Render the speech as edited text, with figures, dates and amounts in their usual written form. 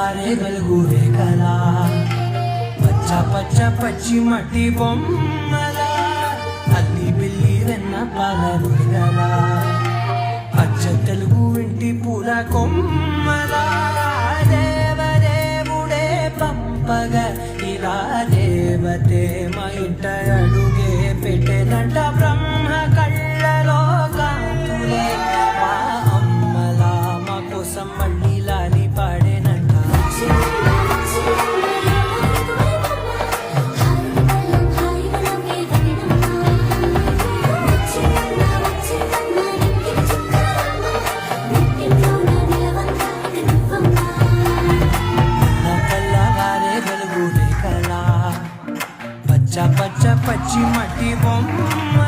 తెల్లవారే వెలుగు రేఖలా పచ్చ పచ్చ పచ్చి మట్టి బొమ్మల అల్లి బిల్లి వెన్న పాల విడగల అచ్చ తెలుగు ఇంటి పూల కొమ్మల దేవదేవుడే పంపగ ఇలా దేవతే మా ఇంట అడుగే పెట్టెనంట బ్రహ్మ కళ్ళలో కాంతులే మా అమ్మలా మా కోసం మళ్ళీ లాలి పాడేనంట పచ్చ పచ్చ పచ్చి మట్టి బొమ్మ